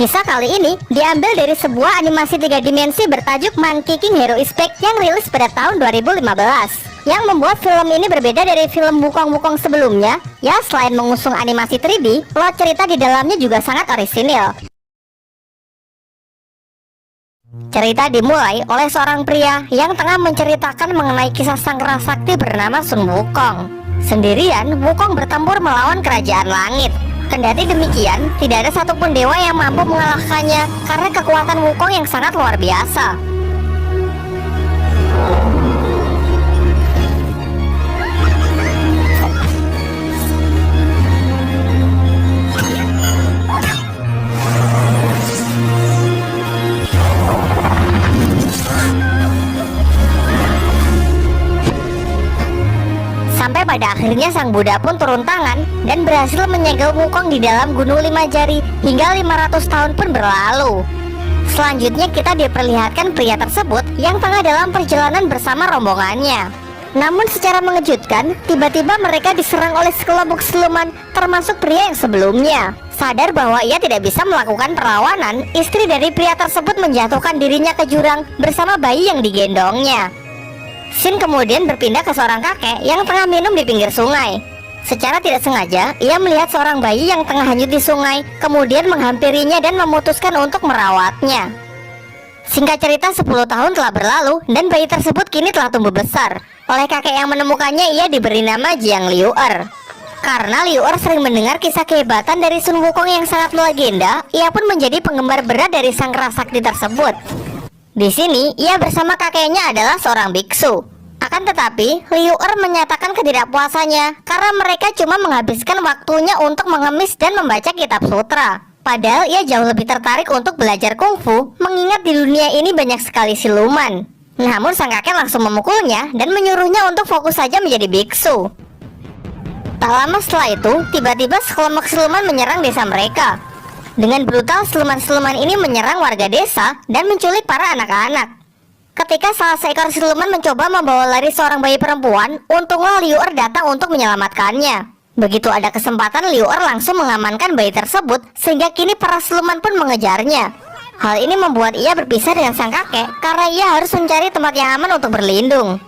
Kisah kali ini diambil dari sebuah animasi 3 dimensi bertajuk Monkey King Hero is Back yang rilis pada tahun 2015. Yang membuat film ini berbeda dari film Wukong sebelumnya. Ya, selain mengusung animasi 3D, plot cerita di dalamnya juga sangat orisinil. Cerita dimulai oleh seorang pria yang tengah menceritakan mengenai kisah sang sakti bernama Sun Wukong. Sendirian, Wukong bertempur melawan kerajaan langit. Kendati demikian, tidak ada satupun dewa yang mampu mengalahkannya karena kekuatan Wukong yang sangat luar biasa. Sampai pada akhirnya sang Buddha pun turun tangan dan berhasil menyegel Wukong di dalam Gunung Lima Jari hingga 500 tahun pun berlalu. Selanjutnya kita diperlihatkan pria tersebut yang tengah dalam perjalanan bersama rombongannya. Namun secara mengejutkan, tiba-tiba mereka diserang oleh sekelompok siluman termasuk pria yang sebelumnya. Sadar bahwa ia tidak bisa melakukan perlawanan, istri dari pria tersebut menjatuhkan dirinya ke jurang bersama bayi yang digendongnya. Sin kemudian berpindah ke seorang kakek yang tengah minum di pinggir sungai. Secara tidak sengaja, ia melihat seorang bayi yang tengah hanyut di sungai, kemudian menghampirinya dan memutuskan untuk merawatnya. Singkat cerita, 10 tahun telah berlalu dan bayi tersebut kini telah tumbuh besar. Oleh kakek yang menemukannya, ia diberi nama Jiang Liu'er. Karena Liu'er sering mendengar kisah kehebatan dari Sun Wukong yang sangat melegenda, ia pun menjadi penggemar berat dari sang sakti tersebut. Di sini, ia bersama kakeknya adalah seorang biksu. Akan tetapi, Liu'er menyatakan ketidakpuasannya karena mereka cuma menghabiskan waktunya untuk mengemis dan membaca kitab sutra. Padahal ia jauh lebih tertarik untuk belajar kungfu, mengingat di dunia ini banyak sekali siluman. Namun sang kakek langsung memukulnya dan menyuruhnya untuk fokus saja menjadi biksu. Tak lama setelah itu, tiba-tiba sekelompok siluman menyerang desa mereka. Dengan brutal, siluman-siluman ini menyerang warga desa dan menculik para anak-anak. Ketika salah seekor siluman mencoba membawa lari seorang bayi perempuan, untunglah Liu'er datang untuk menyelamatkannya. Begitu ada kesempatan, Liu'er langsung mengamankan bayi tersebut, sehingga kini para siluman pun mengejarnya. Hal ini membuat ia berpisah dengan sang kakek, karena ia harus mencari tempat yang aman untuk berlindung.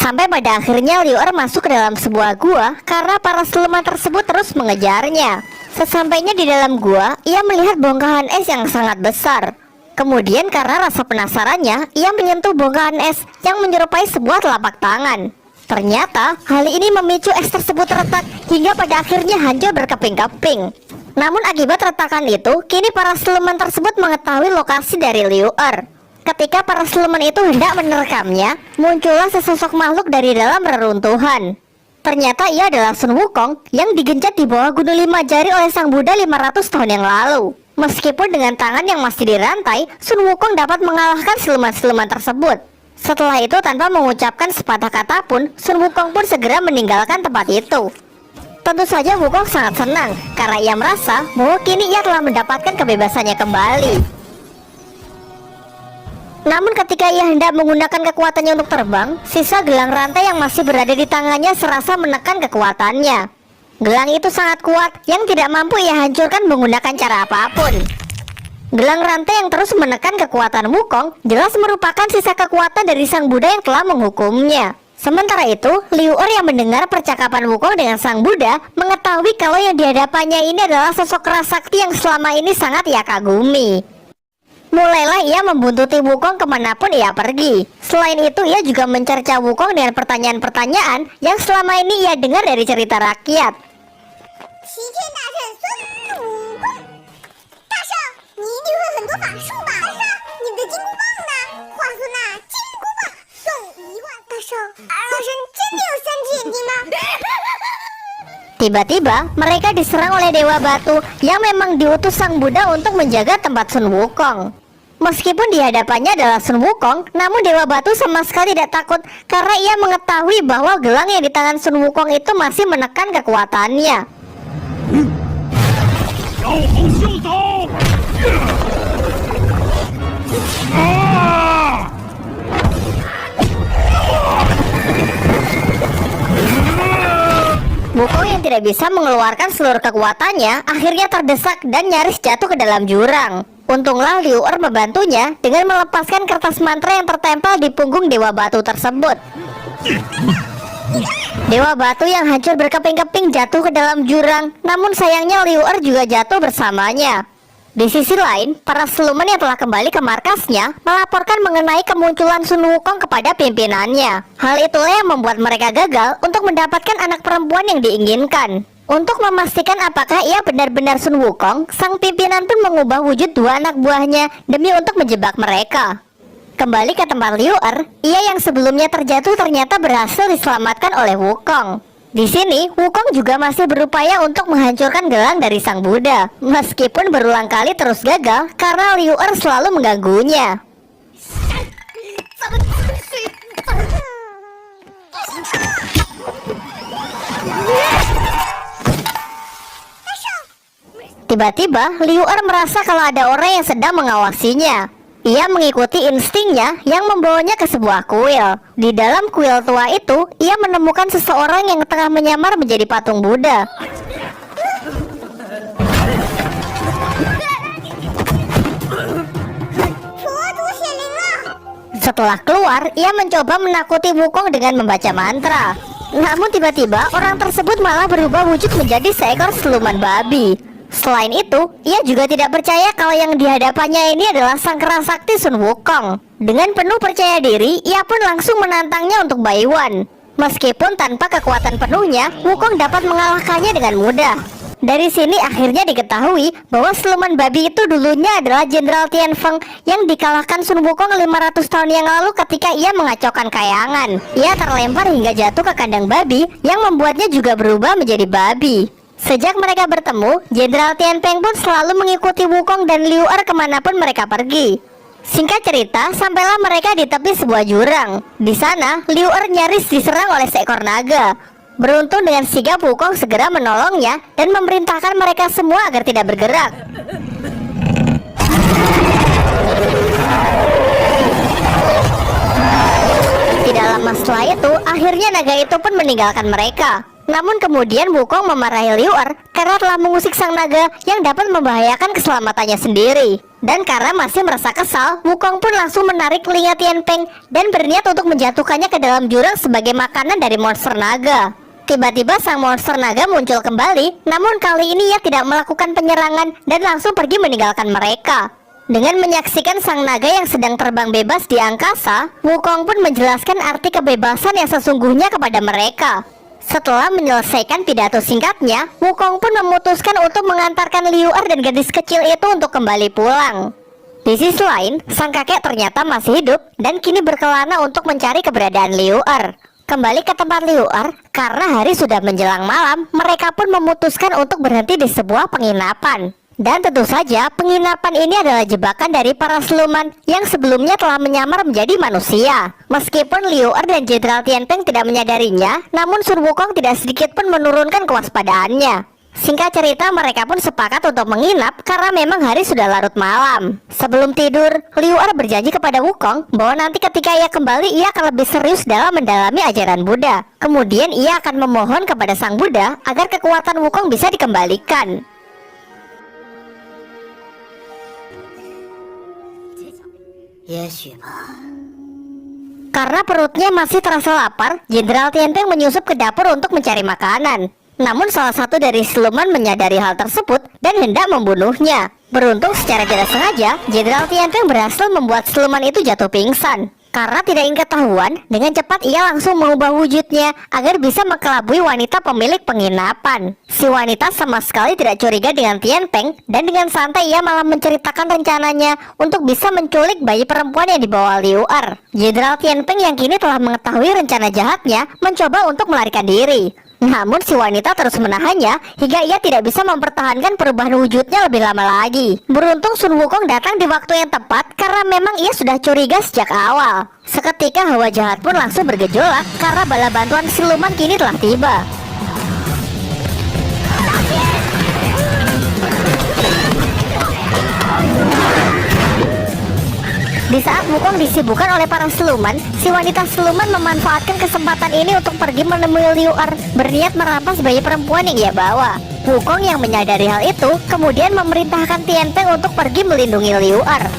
Sampai pada akhirnya Liu'er masuk ke dalam sebuah gua karena para siluman tersebut terus mengejarnya. Sesampainya di dalam gua, ia melihat bongkahan es yang sangat besar. Kemudian karena rasa penasarannya, ia menyentuh bongkahan es yang menyerupai sebuah telapak tangan. Ternyata hal ini memicu es tersebut retak hingga pada akhirnya hancur berkeping-keping. Namun akibat retakan itu, kini para siluman tersebut mengetahui lokasi dari Liu'er. Ketika para siluman itu hendak menerekamnya, muncullah sesosok makhluk dari dalam reruntuhan. Ternyata ia adalah Sun Wukong yang digenjot di bawah Gunung Lima Jari oleh sang Buddha 500 tahun yang lalu. Meskipun dengan tangan yang masih dirantai, Sun Wukong dapat mengalahkan siluman-siluman tersebut. Setelah itu tanpa mengucapkan sepatah kata pun, Sun Wukong pun segera meninggalkan tempat itu. Tentu saja Wukong sangat senang karena ia merasa bahwa kini ia telah mendapatkan kebebasannya kembali. Namun ketika ia hendak menggunakan kekuatannya untuk terbang, sisa gelang rantai yang masih berada di tangannya serasa menekan kekuatannya. Gelang itu sangat kuat yang tidak mampu ia hancurkan menggunakan cara apapun. Gelang rantai yang terus menekan kekuatan Wukong jelas merupakan sisa kekuatan dari sang Buddha yang telah menghukumnya. Sementara itu, Liu'er yang mendengar percakapan Wukong dengan sang Buddha mengetahui kalau yang dihadapannya ini adalah sosok sakti yang selama ini sangat ia kagumi. Mulailah ia membuntuti Wukong kemanapun ia pergi. Selain itu, ia juga mencerca Wukong dengan pertanyaan-pertanyaan yang selama ini ia dengar dari cerita rakyat. Tiba-tiba, mereka diserang oleh Dewa Batu yang memang diutus sang Buddha untuk menjaga tempat Sun Wukong. Meskipun di hadapannya adalah Sun Wukong, namun Dewa Batu sama sekali tidak takut karena ia mengetahui bahwa gelang yang di tangan Sun Wukong itu masih menekan kekuatannya. Wukong yang tidak bisa mengeluarkan seluruh kekuatannya akhirnya terdesak dan nyaris jatuh ke dalam jurang. Untunglah Liu Er membantunya dengan melepaskan kertas mantra yang tertempel di punggung Dewa Batu tersebut. Dewa Batu yang hancur berkeping-keping jatuh ke dalam jurang, namun sayangnya Liu Er juga jatuh bersamanya. Di sisi lain, para siluman yang telah kembali ke markasnya melaporkan mengenai kemunculan Sun Wukong kepada pimpinannya. Hal itulah yang membuat mereka gagal untuk mendapatkan anak perempuan yang diinginkan. Untuk memastikan apakah ia benar-benar Sun Wukong, sang pimpinan pun mengubah wujud dua anak buahnya demi untuk menjebak mereka. Kembali ke tempat Liu Er, ia yang sebelumnya terjatuh ternyata berhasil diselamatkan oleh Wukong. Di sini, Wukong juga masih berupaya untuk menghancurkan gelang dari Sang Buddha, meskipun berulang kali terus gagal karena Liu Er selalu mengganggunya. Tiba-tiba, Liu Er merasa kalau ada orang yang sedang mengawasinya. Ia mengikuti instingnya yang membawanya ke sebuah kuil. Di dalam kuil tua itu, ia menemukan seseorang yang tengah menyamar menjadi patung Buddha. Setelah keluar, ia mencoba menakuti Wukong dengan membaca mantra. Namun tiba-tiba, orang tersebut malah berubah wujud menjadi seekor siluman babi. Selain itu, ia juga tidak percaya kalau yang dihadapannya ini adalah sang kera sakti Sun Wukong. Dengan penuh percaya diri, ia pun langsung menantangnya untuk Baiwan. Meskipun tanpa kekuatan penuhnya, Wukong dapat mengalahkannya dengan mudah. Dari sini akhirnya diketahui bahwa siluman babi itu dulunya adalah Jenderal Tian Feng yang dikalahkan Sun Wukong 500 tahun yang lalu ketika ia mengacaukan kayangan. Ia terlempar hingga jatuh ke kandang babi yang membuatnya juga berubah menjadi babi. Sejak mereka bertemu, Jenderal Tian Feng pun selalu mengikuti Wukong dan Liu Er kemanapun mereka pergi. Singkat cerita, sampailah mereka di tepi sebuah jurang. Di sana, Liu Er nyaris diserang oleh seekor naga. Beruntung dengan sigap Wukong segera menolongnya dan memerintahkan mereka semua agar tidak bergerak. Tidak lama setelah itu, akhirnya naga itu pun meninggalkan mereka. Namun kemudian Wukong memarahi Liu Er karena telah mengusik sang naga yang dapat membahayakan keselamatannya sendiri. Dan karena masih merasa kesal, Wukong pun langsung menarik telinga Tian Feng dan berniat untuk menjatuhkannya ke dalam jurang sebagai makanan dari monster naga. Tiba-tiba sang monster naga muncul kembali, namun kali ini ia tidak melakukan penyerangan dan langsung pergi meninggalkan mereka. Dengan menyaksikan sang naga yang sedang terbang bebas di angkasa, Wukong pun menjelaskan arti kebebasan yang sesungguhnya kepada mereka. Setelah menyelesaikan pidato singkatnya, Wukong pun memutuskan untuk mengantarkan Liu Er dan gadis kecil itu untuk kembali pulang. Di sisi lain, sang kakek ternyata masih hidup dan kini berkelana untuk mencari keberadaan Liu Er. Kembali ke tempat Liu Er, karena hari sudah menjelang malam, mereka pun memutuskan untuk berhenti di sebuah penginapan. Dan tentu saja, penginapan ini adalah jebakan dari para siluman yang sebelumnya telah menyamar menjadi manusia. Meskipun Liu Er dan Jenderal Tian Feng tidak menyadarinya, namun Sun Wukong tidak sedikit pun menurunkan kewaspadaannya. Singkat cerita, mereka pun sepakat untuk menginap karena memang hari sudah larut malam. Sebelum tidur, Liu Er berjanji kepada Wukong bahwa nanti ketika ia kembali, ia akan lebih serius dalam mendalami ajaran Buddha. Kemudian ia akan memohon kepada Sang Buddha agar kekuatan Wukong bisa dikembalikan. Karena perutnya masih terasa lapar, Jenderal Tian Feng menyusup ke dapur untuk mencari makanan. Namun salah satu dari siluman menyadari hal tersebut dan hendak membunuhnya. Beruntung secara tidak sengaja, Jenderal Tian Feng berhasil membuat siluman itu jatuh pingsan. Karena tidak ingin ketahuan, dengan cepat ia langsung mengubah wujudnya agar bisa mengelabui wanita pemilik penginapan. Si wanita sama sekali tidak curiga dengan Tian Feng dan dengan santai ia malah menceritakan rencananya untuk bisa menculik bayi perempuan yang dibawa Liu Er. Jenderal Tian Feng yang kini telah mengetahui rencana jahatnya mencoba untuk melarikan diri. Namun si wanita terus menahannya hingga ia tidak bisa mempertahankan perubahan wujudnya lebih lama lagi. Beruntung Sun Wukong datang di waktu yang tepat karena memang ia sudah curiga sejak awal. Seketika hawa jahat pun langsung bergejolak karena bala bantuan siluman kini telah tiba. Di saat Wukong disibukkan oleh para siluman, si wanita siluman memanfaatkan kesempatan ini untuk pergi menemui Liu Er, berniat merampas bayi perempuan yang ia bawa. Wukong yang menyadari hal itu, kemudian memerintahkan Tian Peng untuk pergi melindungi Liu Er.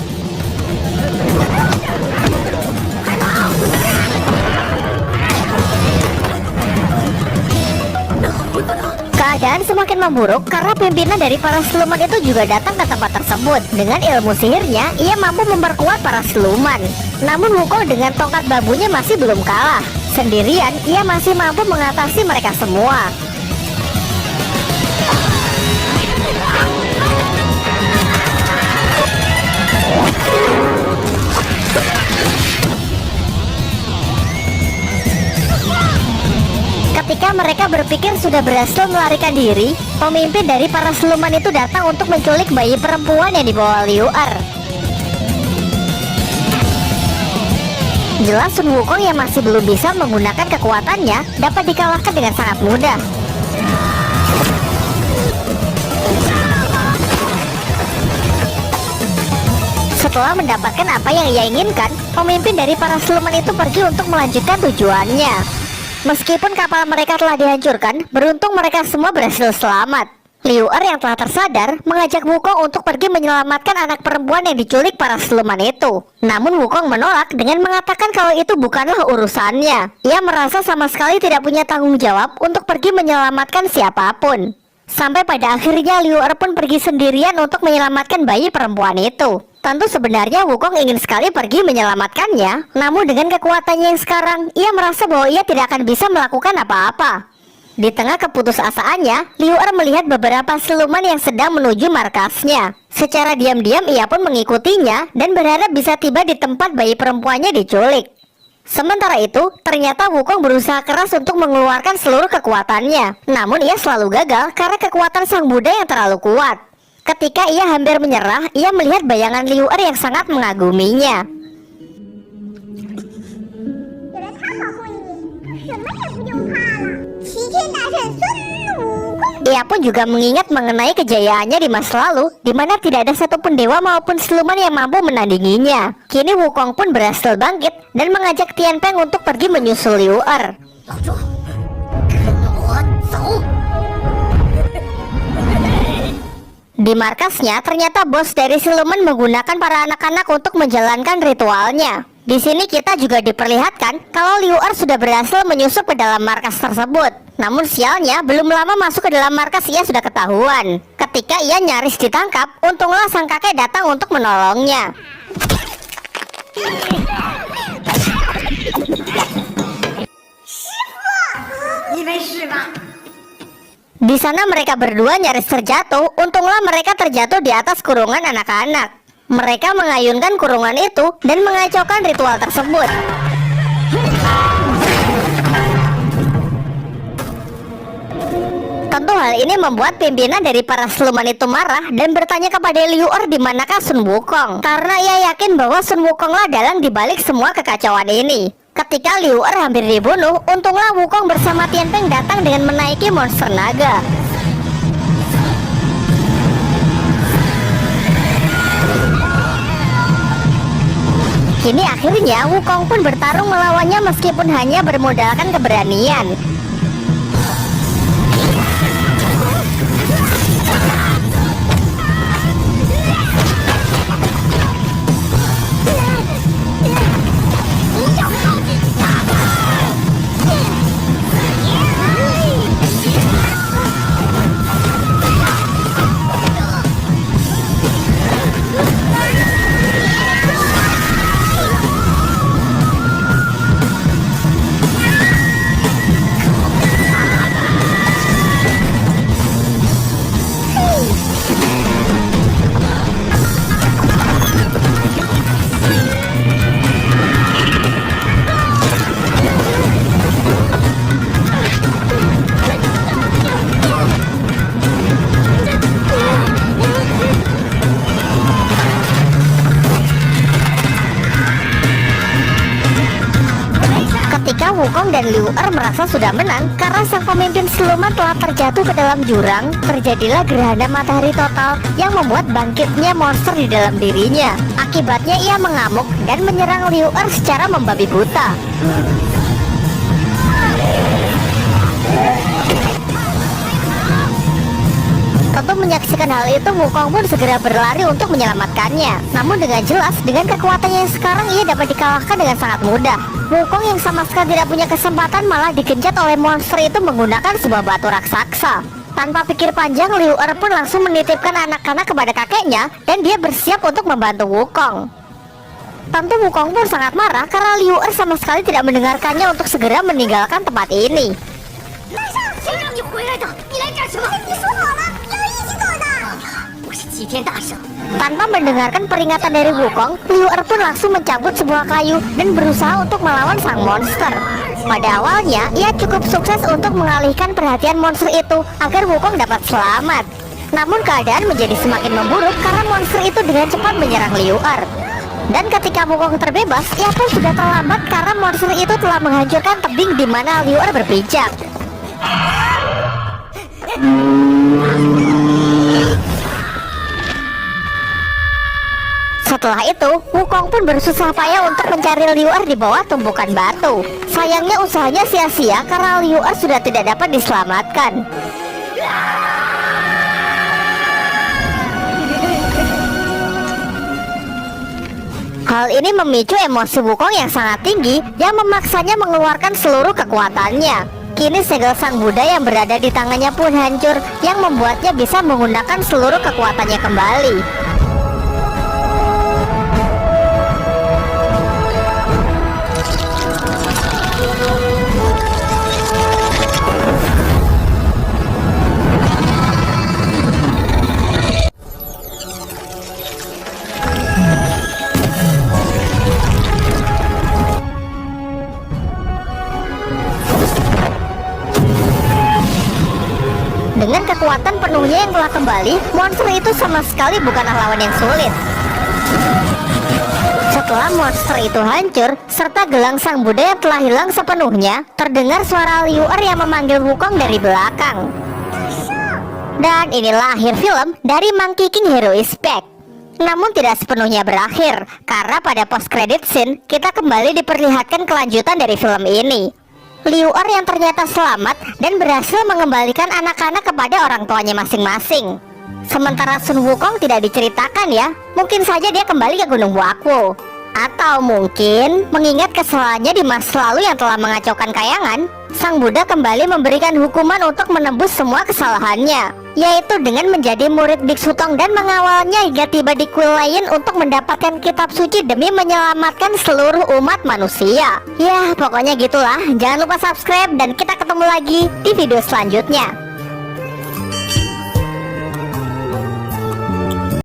Keadaan semakin memburuk karena pimpinan dari para siluman itu juga datang ke tempat tersebut. Dengan ilmu sihirnya, ia mampu memperkuat para siluman. Namun Wukong dengan tongkat bambunya masih belum kalah. Sendirian, ia masih mampu mengatasi mereka semua. Ketika mereka berpikir sudah berhasil melarikan diri, pemimpin dari para siluman itu datang untuk menculik bayi perempuan yang dibawa Liu Er. Jelas Sun Wukong yang masih belum bisa menggunakan kekuatannya dapat dikalahkan dengan sangat mudah. Setelah mendapatkan apa yang ia inginkan, pemimpin dari para siluman itu pergi untuk melanjutkan tujuannya. Meskipun kapal mereka telah dihancurkan, beruntung mereka semua berhasil selamat. Liu Er yang telah tersadar mengajak Wukong untuk pergi menyelamatkan anak perempuan yang diculik para siluman itu. Namun Wukong menolak dengan mengatakan kalau itu bukanlah urusannya. Ia merasa sama sekali tidak punya tanggung jawab untuk pergi menyelamatkan siapapun. Sampai pada akhirnya Liu Er pun pergi sendirian untuk menyelamatkan bayi perempuan itu. Tentu sebenarnya Wukong ingin sekali pergi menyelamatkannya, namun dengan kekuatannya yang sekarang, ia merasa bahwa ia tidak akan bisa melakukan apa-apa. Di tengah keputusasaannya, Liu Er melihat beberapa siluman yang sedang menuju markasnya. Secara diam-diam ia pun mengikutinya dan berharap bisa tiba di tempat bayi perempuannya diculik. Sementara itu, ternyata Wukong berusaha keras untuk mengeluarkan seluruh kekuatannya. Namun ia selalu gagal karena kekuatan Sang Buddha yang terlalu kuat. Ketika ia hampir menyerah, ia melihat bayangan Liu Er yang sangat mengaguminya. Ia pun juga mengingat mengenai kejayaannya di masa lalu, di mana tidak ada satupun dewa maupun siluman yang mampu menandinginya. Kini Wukong pun berhasil bangkit dan mengajak Tian Peng untuk pergi menyusul Liu Er. Di markasnya, ternyata bos dari siluman menggunakan para anak-anak untuk menjalankan ritualnya. Di sini kita juga diperlihatkan kalau Liu Er sudah berhasil menyusup ke dalam markas tersebut. Namun sialnya, belum lama masuk ke dalam markas ia sudah ketahuan. Ketika ia nyaris ditangkap, untunglah sang kakek datang untuk menolongnya. Di sana mereka berdua nyaris terjatuh. Untunglah mereka terjatuh di atas kurungan anak-anak. Mereka mengayunkan kurungan itu dan mengacaukan ritual tersebut. Tentu hal ini membuat pimpinan dari para siluman itu marah dan bertanya kepada Liu Er di manakah Sun Wukong, karena ia yakin bahwa Sun Wukonglah dalang dibalik semua kekacauan ini. Ketika Liu Er hampir dibunuh, untunglah Wukong bersama Tian Peng datang dengan menaiki monster naga. Kini akhirnya Wukong pun bertarung melawannya meskipun hanya bermodalkan keberanian. Wukong dan Liu Er merasa sudah menang karena sang pemimpin siluman telah terjatuh ke dalam jurang. Terjadilah gerhana matahari total yang membuat bangkitnya monster di dalam dirinya. Akibatnya ia mengamuk dan menyerang Liu Er secara membabi buta. Tentu menyaksikan hal itu, Wukong pun segera berlari untuk menyelamatkannya. Namun dengan jelas, dengan kekuatannya yang sekarang, ia dapat dikalahkan dengan sangat mudah. Wukong yang sama sekali tidak punya kesempatan malah digenjat oleh monster itu menggunakan sebuah batu raksasa. Tanpa pikir panjang, Liu Er pun langsung menitipkan anak-anak kepada kakeknya dan dia bersiap untuk membantu Wukong. Tentu Wukong pun sangat marah karena Liu Er sama sekali tidak mendengarkannya untuk segera meninggalkan tempat ini. Tanpa mendengarkan peringatan dari Wukong, Liu Er pun langsung mencabut sebuah kayu dan berusaha untuk melawan sang monster. Pada awalnya, ia cukup sukses untuk mengalihkan perhatian monster itu agar Wukong dapat selamat. Namun keadaan menjadi semakin memburuk karena monster itu dengan cepat menyerang Liu Er. Dan ketika Wukong terbebas, ia pun sudah terlambat karena monster itu telah menghancurkan tebing di mana Liu Er berpijak. Setelah itu, Wukong pun bersusah payah untuk mencari Liu Er di bawah tumpukan batu. Sayangnya usahanya sia-sia karena Liu Er sudah tidak dapat diselamatkan. Hal ini memicu emosi Wukong yang sangat tinggi yang memaksanya mengeluarkan seluruh kekuatannya. Kini segel sang Buddha yang berada di tangannya pun hancur, yang membuatnya bisa menggunakan seluruh kekuatannya kembali. Dengan kekuatan penuhnya yang telah kembali, monster itu sama sekali bukanlah lawan yang sulit. Setelah monster itu hancur, serta gelang sang Buddha yang telah hilang sepenuhnya, terdengar suara Liu Er yang memanggil Wukong dari belakang. Dan inilah akhir film dari Monkey King Hero is Back. Namun tidak sepenuhnya berakhir, karena pada post credit scene, kita kembali diperlihatkan kelanjutan dari film ini. Liu Er yang ternyata selamat dan berhasil mengembalikan anak-anak kepada orang tuanya masing-masing. Sementara Sun Wukong tidak diceritakan ya, mungkin saja dia kembali ke Gunung Huakuo. Atau mungkin mengingat kesalahannya di masa lalu yang telah mengacaukan Kayangan, sang Buddha kembali memberikan hukuman untuk menebus semua kesalahannya, yaitu dengan menjadi murid Biksu Tong dan mengawalnya hingga tiba di kuil lain untuk mendapatkan kitab suci demi menyelamatkan seluruh umat manusia. Ya, pokoknya gitulah. Jangan lupa subscribe dan kita ketemu lagi di video selanjutnya.